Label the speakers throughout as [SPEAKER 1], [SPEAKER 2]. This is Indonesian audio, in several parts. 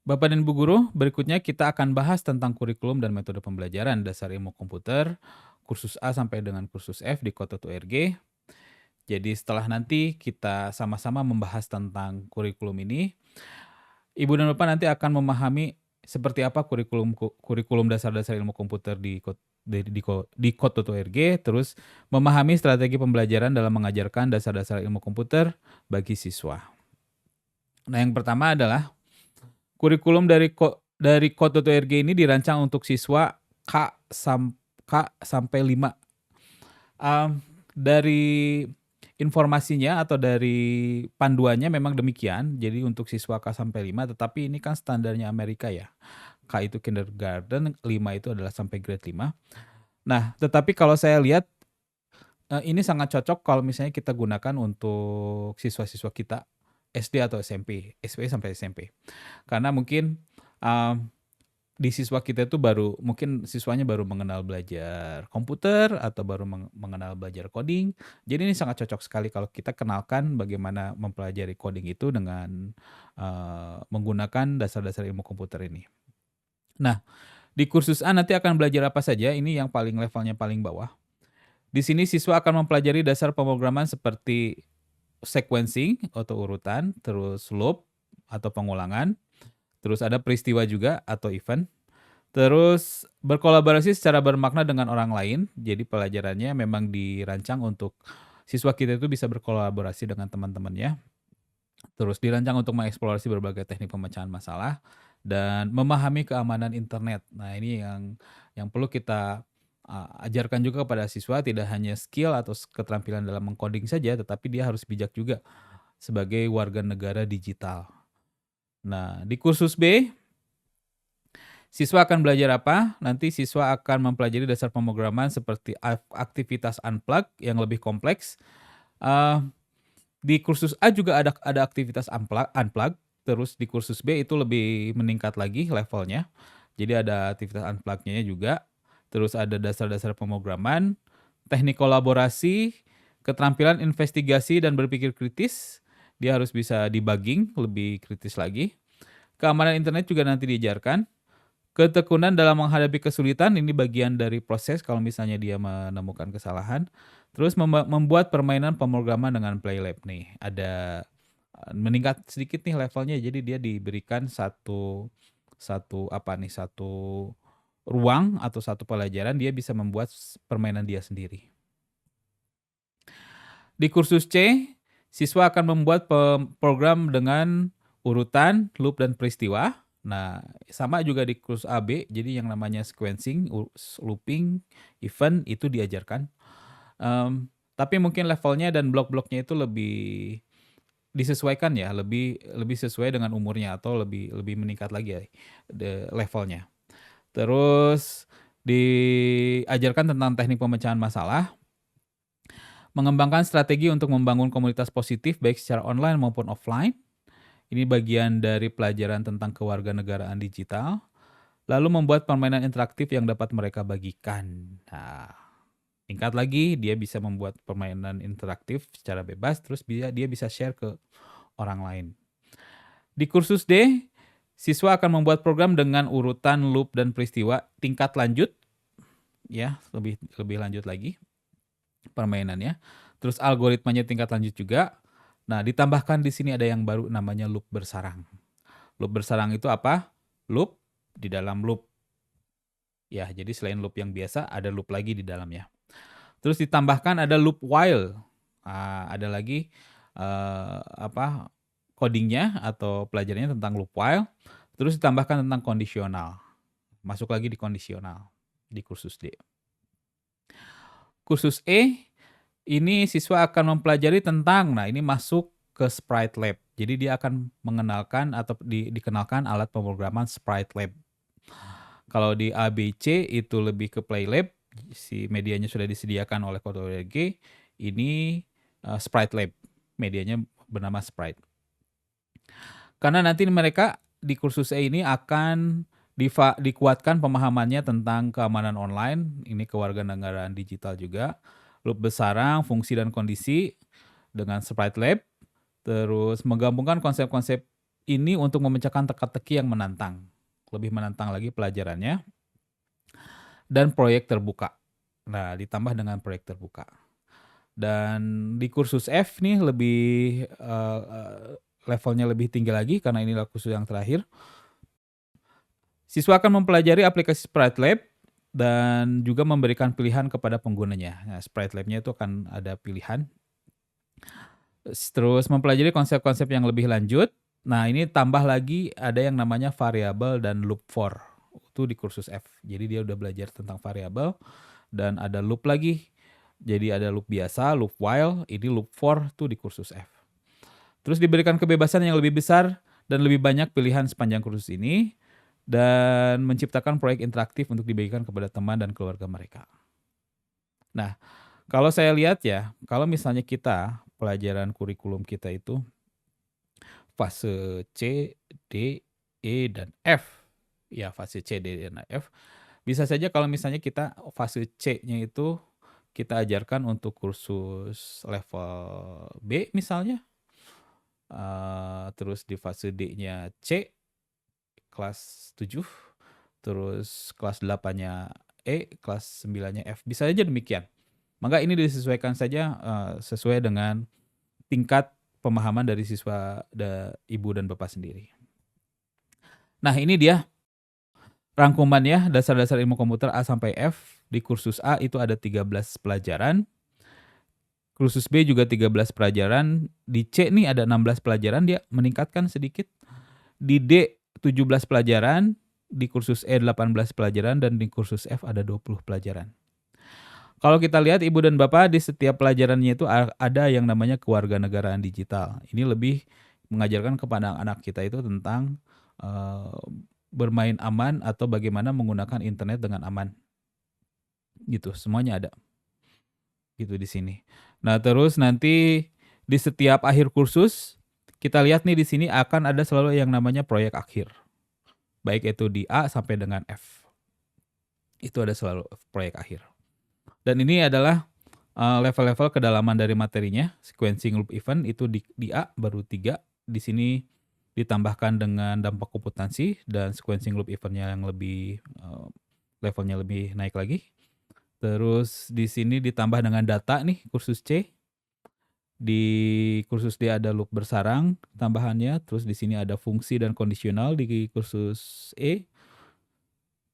[SPEAKER 1] Bapak dan Ibu guru, berikutnya kita akan bahas tentang kurikulum dan metode pembelajaran dasar ilmu komputer, kursus A sampai dengan kursus F di Kota.org. Jadi setelah nanti kita sama-sama membahas tentang kurikulum ini, Ibu dan Bapak nanti akan memahami seperti apa kurikulum dasar-dasar ilmu komputer di Kota.org, terus memahami strategi pembelajaran dalam mengajarkan dasar-dasar ilmu komputer bagi siswa. Nah, yang pertama adalah kurikulum dari Kota.org ini dirancang untuk siswa K sampai 5. Dari informasinya atau dari panduannya memang demikian, jadi untuk siswa K sampai 5, tetapi ini kan standarnya Amerika ya. K itu kindergarten, 5 itu adalah sampai grade 5. Nah, tetapi kalau saya lihat, ini sangat cocok kalau misalnya kita gunakan untuk siswa-siswa kita SD atau SMP, SD sampai SMP. Karena mungkin, di siswa kita itu mungkin siswanya baru mengenal belajar komputer atau baru mengenal belajar coding. Jadi ini sangat cocok sekali kalau kita kenalkan bagaimana mempelajari coding itu dengan menggunakan dasar-dasar ilmu komputer ini. Nah, di kursus A nanti akan belajar apa saja, ini yang levelnya paling bawah. Di sini siswa akan mempelajari dasar pemrograman seperti sequencing atau urutan, terus loop atau pengulangan, terus ada peristiwa juga atau event. Terus berkolaborasi secara bermakna dengan orang lain. Jadi pelajarannya memang dirancang untuk siswa kita itu bisa berkolaborasi dengan teman-temannya. Terus dirancang untuk mengeksplorasi berbagai teknik pemecahan masalah dan memahami keamanan internet. Nah, ini yang perlu kita ajarkan juga kepada siswa, tidak hanya skill atau keterampilan dalam mengcoding saja, tetapi dia harus bijak juga sebagai warga negara digital. Nah, di kursus B siswa akan belajar apa? Nanti siswa akan mempelajari dasar pemrograman seperti aktivitas unplug yang lebih kompleks. Di kursus A juga ada aktivitas unplug, terus di kursus B itu lebih meningkat lagi levelnya. Jadi ada aktivitas unplug-nya juga, terus ada dasar-dasar pemrograman, teknik kolaborasi, keterampilan investigasi dan berpikir kritis. Dia harus bisa debugging lebih kritis lagi. Keamanan internet juga nanti diajarkan. Ketekunan dalam menghadapi kesulitan, ini bagian dari proses kalau misalnya dia menemukan kesalahan. Terus membuat permainan pemrograman dengan Playlab nih. Ada meningkat sedikit nih levelnya, jadi dia diberikan satu ruang atau satu pelajaran, dia bisa membuat permainan dia sendiri. Di kursus C, siswa akan membuat program dengan urutan, loop, dan peristiwa. Nah, sama juga di kursus AB, jadi yang namanya sequencing, looping, event itu diajarkan. Tapi mungkin levelnya dan blok-bloknya itu lebih disesuaikan ya, lebih sesuai dengan umurnya atau lebih meningkat lagi ya levelnya. Terus diajarkan tentang teknik pemecahan masalah, mengembangkan strategi untuk membangun komunitas positif baik secara online maupun offline. Ini bagian dari pelajaran tentang kewarganegaraan digital. Lalu membuat permainan interaktif yang dapat mereka bagikan. Nah, tingkat lagi dia bisa membuat permainan interaktif secara bebas, terus dia bisa share ke orang lain. Di kursus D, siswa akan membuat program dengan urutan, loop, dan peristiwa tingkat lanjut. Ya, lebih lanjut lagi permainannya. Terus algoritmanya tingkat lanjut juga. Nah, ditambahkan di sini ada yang baru namanya loop bersarang. Loop bersarang itu apa? Loop di dalam loop. Ya, jadi selain loop yang biasa, ada loop lagi di dalamnya. Terus ditambahkan ada loop while. Nah, ada lagi codingnya atau pelajarannya tentang loop while. Terus ditambahkan tentang kondisional. Masuk lagi di kondisional di kursus D. Kursus E, ini siswa akan mempelajari tentang, nah ini masuk ke Sprite Lab. Jadi dia akan mengenalkan atau dikenalkan alat pemrograman Sprite Lab. Kalau di ABC itu lebih ke Playlab, si medianya sudah disediakan oleh Kota.org. Ini Sprite Lab, medianya bernama Sprite. Karena nanti mereka di kursus E ini akan dikuatkan pemahamannya tentang keamanan online, ini kewarganegaraan digital juga, loop bersarang, fungsi dan kondisi dengan Sprite Lab, terus menggabungkan konsep-konsep ini untuk memecahkan teka-teki yang menantang. Lebih menantang lagi pelajarannya dan proyek terbuka. Nah, ditambah dengan proyek terbuka. Dan di kursus F nih lebih levelnya lebih tinggi lagi karena inilah kursus yang terakhir. Siswa akan mempelajari aplikasi Sprite Lab dan juga memberikan pilihan kepada penggunanya. Nah, Sprite Lab-nya itu akan ada pilihan. Terus mempelajari konsep-konsep yang lebih lanjut. Nah, ini tambah lagi ada yang namanya variabel dan loop for. Itu di kursus F. Jadi dia udah belajar tentang variabel dan ada loop lagi. Jadi ada loop biasa, loop while, ini loop for tuh di kursus F. Terus diberikan kebebasan yang lebih besar dan lebih banyak pilihan sepanjang kursus ini dan menciptakan proyek interaktif untuk dibagikan kepada teman dan keluarga mereka. Nah, kalau saya lihat ya, kalau misalnya kita pelajaran kurikulum kita itu fase C, D, E, dan F. Ya, fase C, D, dan F. Bisa saja kalau misalnya kita fase C-nya itu kita ajarkan untuk kursus level B misalnya. Terus di fase D-nya C, kelas 7. Terus kelas 8-nya E, kelas 9-nya F. Bisa saja demikian. Maka ini disesuaikan saja sesuai dengan tingkat pemahaman dari siswa, ibu dan bapak sendiri. Nah, ini dia rangkumannya dasar-dasar ilmu komputer A sampai F. Di kursus A itu ada 13 pelajaran. Kursus B juga 13 pelajaran. Di C nih ada 16 pelajaran, dia meningkatkan sedikit. Di D 17 pelajaran. Di kursus E 18 pelajaran. Dan di kursus F ada 20 pelajaran. Kalau kita lihat ibu dan bapak di setiap pelajarannya itu ada yang namanya kewarganegaraan digital. Ini lebih mengajarkan kepada anak kita itu tentang bermain aman atau bagaimana menggunakan internet dengan aman. Gitu, semuanya ada. Gitu di sini. Nah, terus nanti di setiap akhir kursus kita lihat nih di sini akan ada selalu yang namanya proyek akhir. Baik itu di A sampai dengan F. Itu ada selalu proyek akhir. Dan ini adalah level-level kedalaman dari materinya. Sequencing loop event itu di A baru 3. Di sini ditambahkan dengan dampak komputansi dan sequencing loop eventnya yang lebih levelnya lebih naik lagi. Terus di sini ditambah dengan data nih kursus C. Di kursus D ada loop bersarang tambahannya. Terus di sini ada fungsi dan kondisional di kursus E.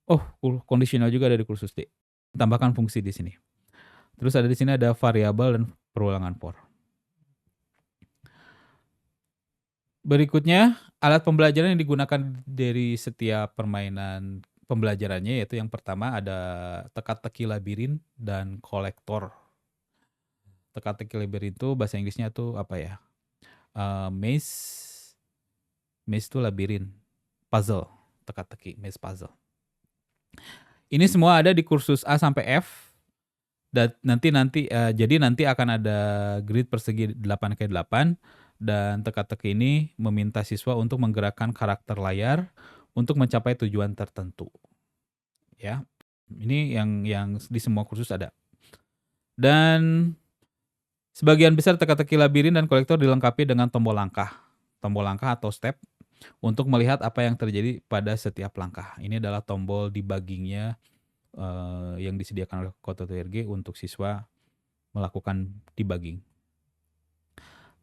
[SPEAKER 1] Oh, kondisional juga ada di kursus D. Tambahkan fungsi di sini. Terus ada di sini ada variabel dan perulangan for. Berikutnya, alat pembelajaran yang digunakan dari setiap permainan pembelajarannya yaitu yang pertama ada teka-teki labirin dan kolektor. Teka-teki labirin itu bahasa Inggrisnya tuh apa ya? Maze itu labirin. Puzzle, teka-teki, maze puzzle. Ini semua ada di kursus A sampai F. Dan jadi nanti akan ada grid persegi 8x8 dan teka-teki ini meminta siswa untuk menggerakkan karakter layar untuk mencapai tujuan tertentu. Ya. Ini yang di semua kursus ada. Dan sebagian besar teka-teki labirin dan kolektor dilengkapi dengan tombol langkah atau step untuk melihat apa yang terjadi pada setiap langkah. Ini adalah tombol debuggingnya yang disediakan oleh Kota TRG untuk siswa melakukan debugging.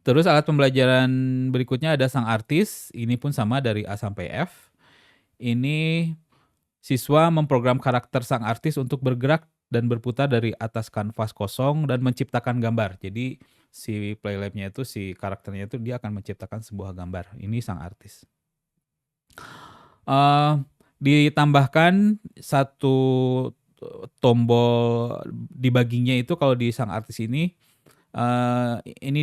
[SPEAKER 1] Terus alat pembelajaran berikutnya ada sang artis. Ini pun sama dari A sampai F. Ini siswa memprogram karakter sang artis untuk bergerak dan berputar dari atas kanvas kosong dan menciptakan gambar. Jadi si playlabnya itu, si karakternya itu dia akan menciptakan sebuah gambar. Ini sang artis. Ditambahkan satu tombol debuggingnya itu kalau di sang artis ini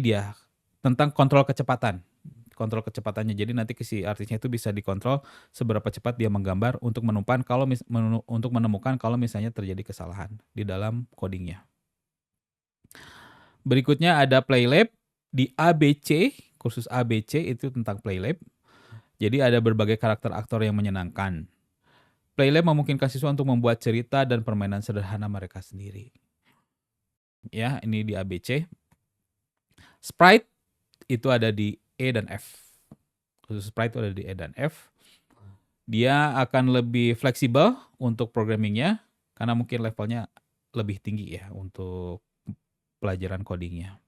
[SPEAKER 1] dia tentang kontrol kecepatannya. Jadi nanti si artisnya itu bisa dikontrol seberapa cepat dia menggambar untuk menemukan kalau misalnya terjadi kesalahan di dalam codingnya. Berikutnya ada Playlab di ABC, kursus ABC itu tentang Playlab. Jadi ada berbagai karakter aktor yang menyenangkan. Playlab memungkinkan siswa untuk membuat cerita dan permainan sederhana mereka sendiri. Ya, ini di ABC. Sprite itu ada di E dan F. khusus sprite itu ada di E dan F. Dia akan lebih fleksibel untuk programmingnya karena mungkin levelnya lebih tinggi ya untuk pelajaran codingnya.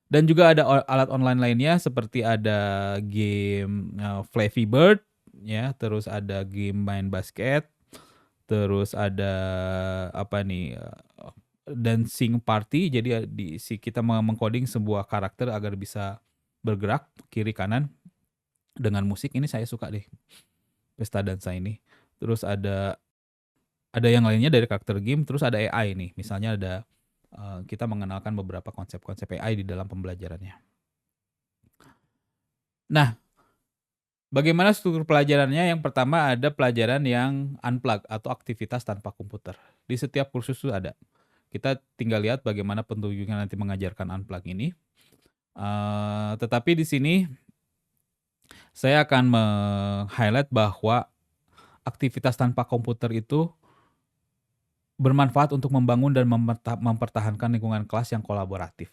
[SPEAKER 1] Dan juga ada alat online lainnya seperti ada game Flappy Bird ya, terus ada game main basket, terus ada apa nih dancing party. Jadi kita mengcoding sebuah karakter agar bisa bergerak kiri kanan dengan musik. Ini saya suka deh pesta dansa ini. Terus ada yang lainnya dari karakter game, terus ada AI nih. Misalnya ada kita mengenalkan beberapa konsep-konsep AI di dalam pembelajarannya. Nah, bagaimana struktur pelajarannya? Yang pertama ada pelajaran yang unplug atau aktivitas tanpa komputer. Di setiap kursus itu ada. Kita tinggal lihat bagaimana petunjuknya nanti mengajarkan unplug ini. Tetapi di sini saya akan meng-highlight bahwa aktivitas tanpa komputer itu bermanfaat untuk membangun dan mempertahankan lingkungan kelas yang kolaboratif.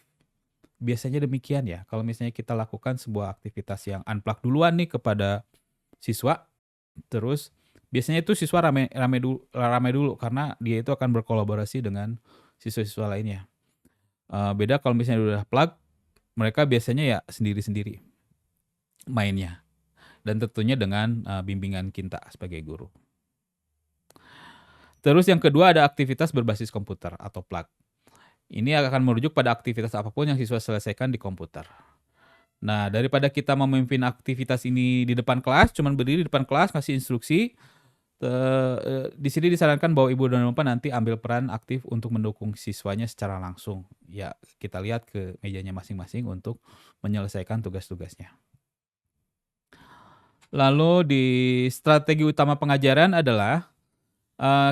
[SPEAKER 1] Biasanya demikian ya, kalau misalnya kita lakukan sebuah aktivitas yang unplug duluan nih kepada siswa, terus biasanya itu siswa rame dulu karena dia itu akan berkolaborasi dengan siswa-siswa lainnya. Beda kalau misalnya udah plug, mereka biasanya ya sendiri-sendiri mainnya. Dan tentunya dengan bimbingan kita sebagai guru. Terus yang kedua ada aktivitas berbasis komputer atau plug. Ini akan merujuk pada aktivitas apapun yang siswa selesaikan di komputer. Nah, daripada kita memimpin aktivitas ini di depan kelas, cuman berdiri di depan kelas ngasih instruksi, di sini disarankan bahwa ibu dan bapak nanti ambil peran aktif untuk mendukung siswanya secara langsung. Ya, kita lihat ke mejanya masing-masing untuk menyelesaikan tugas-tugasnya. Lalu di strategi utama pengajaran adalah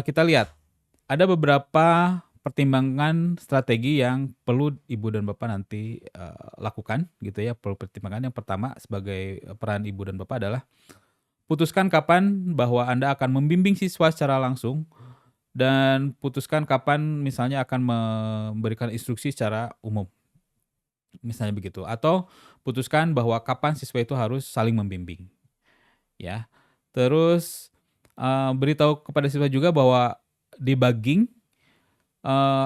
[SPEAKER 1] kita lihat ada beberapa pertimbangan strategi yang perlu ibu dan bapak nanti lakukan gitu ya. Perlu pertimbangan. Yang pertama sebagai peran ibu dan bapak adalah putuskan kapan bahwa Anda akan membimbing siswa secara langsung dan putuskan kapan misalnya akan memberikan instruksi secara umum. Misalnya begitu. Atau putuskan bahwa kapan siswa itu harus saling membimbing. Ya. Terus beritahu kepada siswa juga bahwa debugging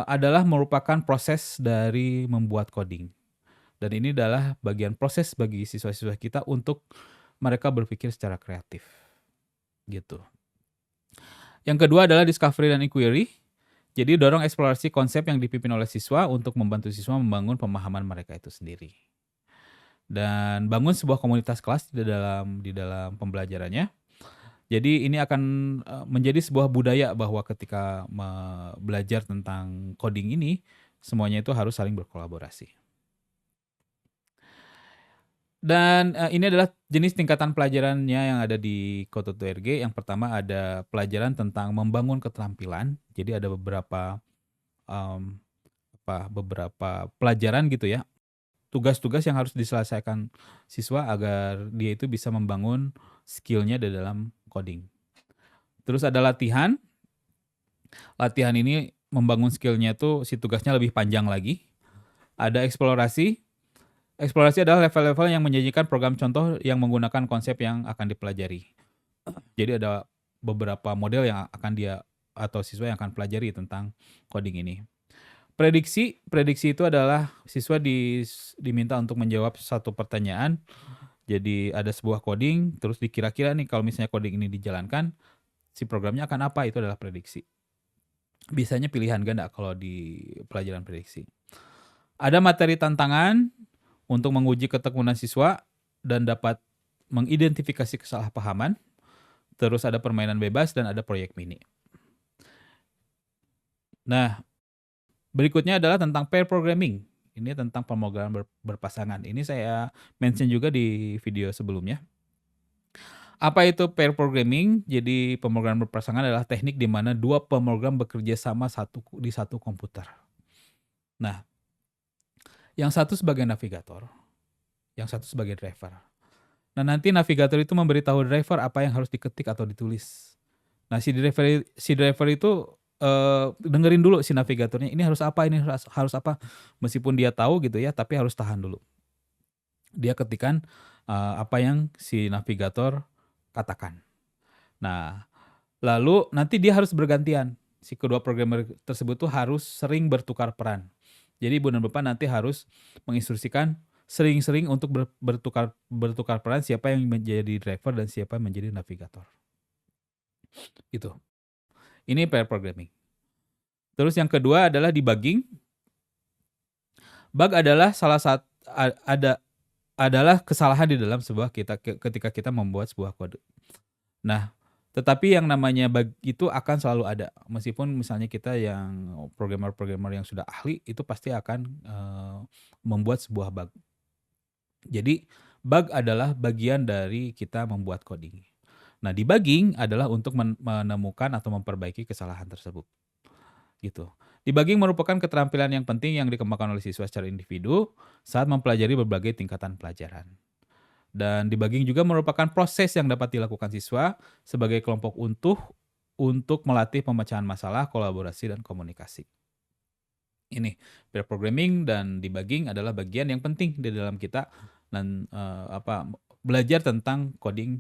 [SPEAKER 1] adalah merupakan proses dari membuat coding. Dan ini adalah bagian proses bagi siswa-siswa kita untuk mereka berpikir secara kreatif. Gitu. Yang kedua adalah discovery dan inquiry. Jadi dorong eksplorasi konsep yang dipimpin oleh siswa untuk membantu siswa membangun pemahaman mereka itu sendiri. Dan bangun sebuah komunitas kelas di dalam pembelajarannya. Jadi ini akan menjadi sebuah budaya bahwa ketika belajar tentang coding ini, semuanya itu harus saling berkolaborasi. Dan ini adalah jenis tingkatan pelajarannya yang ada di Kota2RG. Yang pertama ada pelajaran tentang membangun keterampilan. Jadi ada beberapa pelajaran gitu ya. Tugas-tugas yang harus diselesaikan siswa agar dia itu bisa membangun skill-nya di dalam coding. Terus ada latihan. Latihan ini membangun skill-nya tuh si tugasnya lebih panjang lagi. Ada eksplorasi. Eksplorasi adalah level-level yang menjanjikan program contoh yang menggunakan konsep yang akan dipelajari. Jadi ada beberapa model yang akan dia atau siswa yang akan pelajari tentang coding ini. Prediksi itu adalah siswa diminta untuk menjawab satu pertanyaan. Jadi ada sebuah coding, terus dikira-kira nih kalau misalnya coding ini dijalankan, si programnya akan apa, itu adalah prediksi. Biasanya pilihan ganda kalau di pelajaran prediksi. Ada materi tantangan untuk menguji ketekunan siswa dan dapat mengidentifikasi kesalahpahaman. Terus ada permainan bebas dan ada proyek mini. Nah, berikutnya adalah tentang pair programming. Ini tentang pemrograman berpasangan. Ini saya mention juga di video sebelumnya. Apa itu pair programming? Jadi pemrograman berpasangan adalah teknik di mana dua pemrogram bekerja sama di satu komputer. Nah, yang satu sebagai navigator, yang satu sebagai driver. Nah, nanti navigator itu memberitahu driver apa yang harus diketik atau ditulis. Nah, si driver itu dengerin dulu si navigatornya, ini harus apa, ini harus apa. Meskipun dia tahu gitu ya, tapi harus tahan dulu. Dia ketikkan apa yang si navigator katakan. Nah, lalu nanti dia harus bergantian. Si kedua programmer tersebut tuh harus sering bertukar peran. Jadi ibu dan bapak nanti harus menginstruksikan sering-sering untuk bertukar peran siapa yang menjadi driver dan siapa yang menjadi navigator. Itu. Ini pair programming. Terus yang kedua adalah debugging. Bug adalah adalah kesalahan di dalam ketika kita membuat sebuah kode. Nah, tetapi yang namanya bug itu akan selalu ada. Meskipun misalnya kita yang programmer-programmer yang sudah ahli itu pasti akan membuat sebuah bug. Jadi bug adalah bagian dari kita membuat coding. Nah, debugging adalah untuk menemukan atau memperbaiki kesalahan tersebut. Gitu. Debugging merupakan keterampilan yang penting yang dikembangkan oleh siswa secara individu saat mempelajari berbagai tingkatan pelajaran. Dan debugging juga merupakan proses yang dapat dilakukan siswa sebagai kelompok untuk melatih pemecahan masalah, kolaborasi, dan komunikasi. Ini, pair programming dan debugging adalah bagian yang penting di dalam kita dan belajar tentang coding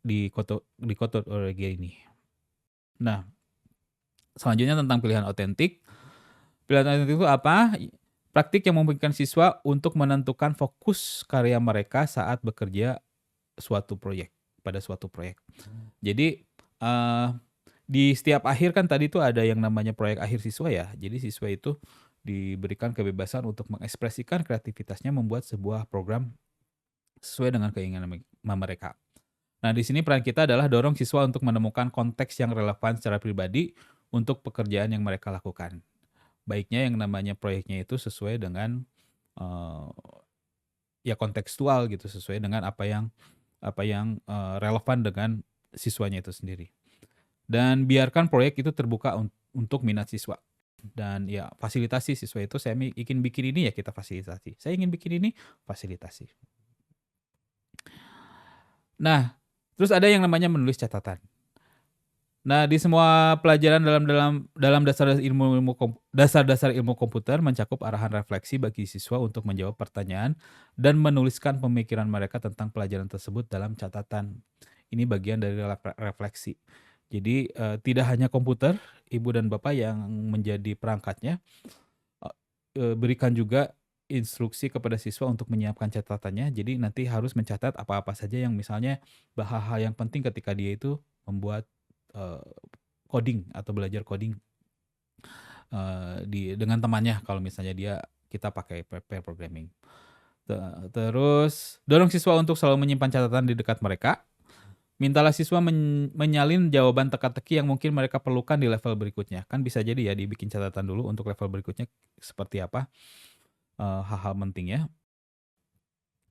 [SPEAKER 1] di Code.org ini. Nah, selanjutnya tentang pilihan otentik. Pilihan otentik itu apa? Praktik yang memungkinkan siswa untuk menentukan fokus karya mereka saat bekerja pada suatu proyek. Jadi di setiap akhir kan tadi tuh ada yang namanya proyek akhir siswa ya. Jadi siswa itu diberikan kebebasan untuk mengekspresikan kreativitasnya membuat sebuah program sesuai dengan keinginan mereka. Nah, di sini peran kita adalah dorong siswa untuk menemukan konteks yang relevan secara pribadi untuk pekerjaan yang mereka lakukan. Baiknya yang namanya proyeknya itu sesuai dengan ya kontekstual gitu, sesuai dengan apa yang relevan dengan siswanya itu sendiri. Dan biarkan proyek itu terbuka untuk minat siswa. Dan ya fasilitasi siswa itu, saya ingin bikin ini ya kita fasilitasi. Saya ingin bikin ini, fasilitasi. Nah, terus ada yang namanya menulis catatan. Nah, di semua pelajaran dalam dasar-dasar ilmu komputer mencakup arahan refleksi bagi siswa untuk menjawab pertanyaan dan menuliskan pemikiran mereka tentang pelajaran tersebut dalam catatan. Ini bagian dari refleksi. Jadi tidak hanya komputer, ibu dan bapak yang menjadi perangkatnya, berikan juga instruksi kepada siswa untuk menyiapkan catatannya. Jadi nanti harus mencatat apa-apa saja yang misalnya hal-hal yang penting ketika dia itu membuat coding atau belajar coding dengan temannya kalau misalnya kita pakai pair programming. Terus dorong siswa untuk selalu menyimpan catatan di dekat mereka. Mintalah siswa menyalin jawaban teka-teki yang mungkin mereka perlukan di level berikutnya. Kan bisa jadi ya dibikin catatan dulu untuk level berikutnya seperti apa hal-hal pentingnya.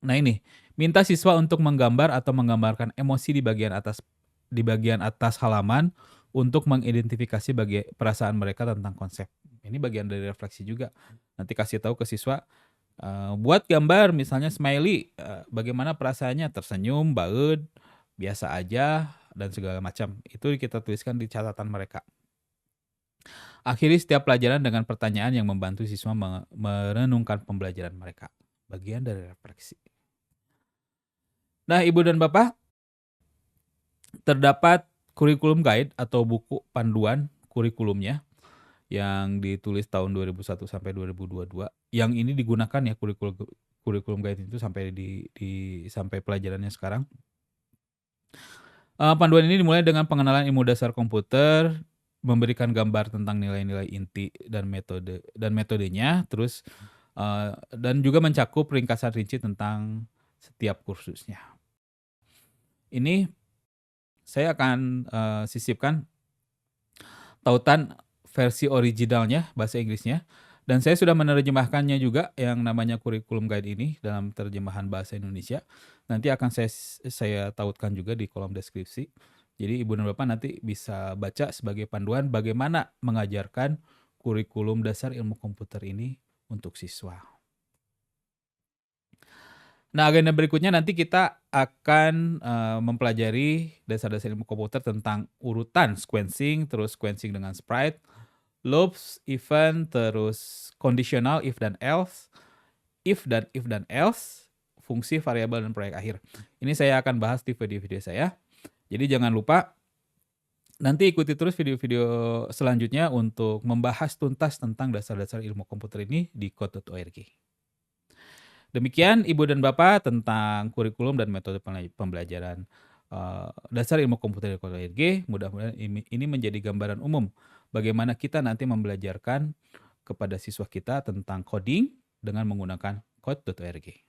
[SPEAKER 1] Nah ini, minta siswa untuk menggambar atau menggambarkan emosi di bagian atas halaman untuk mengidentifikasi perasaan mereka tentang konsep. Ini bagian dari refleksi juga. Nanti kasih tahu ke siswa, buat gambar misalnya smiley, bagaimana perasaannya, tersenyum, baud, biasa aja, dan segala macam. Itu kita tuliskan di catatan mereka. Akhiri setiap pelajaran dengan pertanyaan yang membantu siswa merenungkan pembelajaran mereka. Bagian dari refleksi. Nah, Ibu dan Bapak, terdapat kurikulum guide atau buku panduan kurikulumnya yang ditulis tahun 2001 sampai 2022. Yang ini digunakan ya kurikulum guide itu sampai pelajarannya sekarang. Panduan ini dimulai dengan pengenalan ilmu dasar komputer, memberikan gambar tentang nilai-nilai inti dan metodenya, terus dan juga mencakup ringkasan rinci tentang setiap kursusnya. Ini saya akan sisipkan tautan versi originalnya bahasa Inggrisnya, dan saya sudah menerjemahkannya juga yang namanya kurikulum guide ini dalam terjemahan bahasa Indonesia. Nanti akan saya tautkan juga di kolom deskripsi. Jadi Ibu dan Bapak nanti bisa baca sebagai panduan bagaimana mengajarkan kurikulum dasar ilmu komputer ini untuk siswa. Nah, agenda berikutnya nanti kita akan mempelajari dasar-dasar ilmu komputer tentang urutan sequencing, terus sequencing dengan sprite, loops, event, terus conditional if dan else, if dan else, fungsi, variabel, dan proyek akhir. Ini saya akan bahas di video-video saya. Jadi jangan lupa nanti ikuti terus video-video selanjutnya untuk membahas tuntas tentang dasar-dasar ilmu komputer ini di Code.org. Demikian Ibu dan Bapak tentang kurikulum dan metode pembelajaran dasar ilmu komputer di Code.org. Mudah-mudahan ini menjadi gambaran umum bagaimana kita nanti membelajarkan kepada siswa kita tentang coding dengan menggunakan Code.org.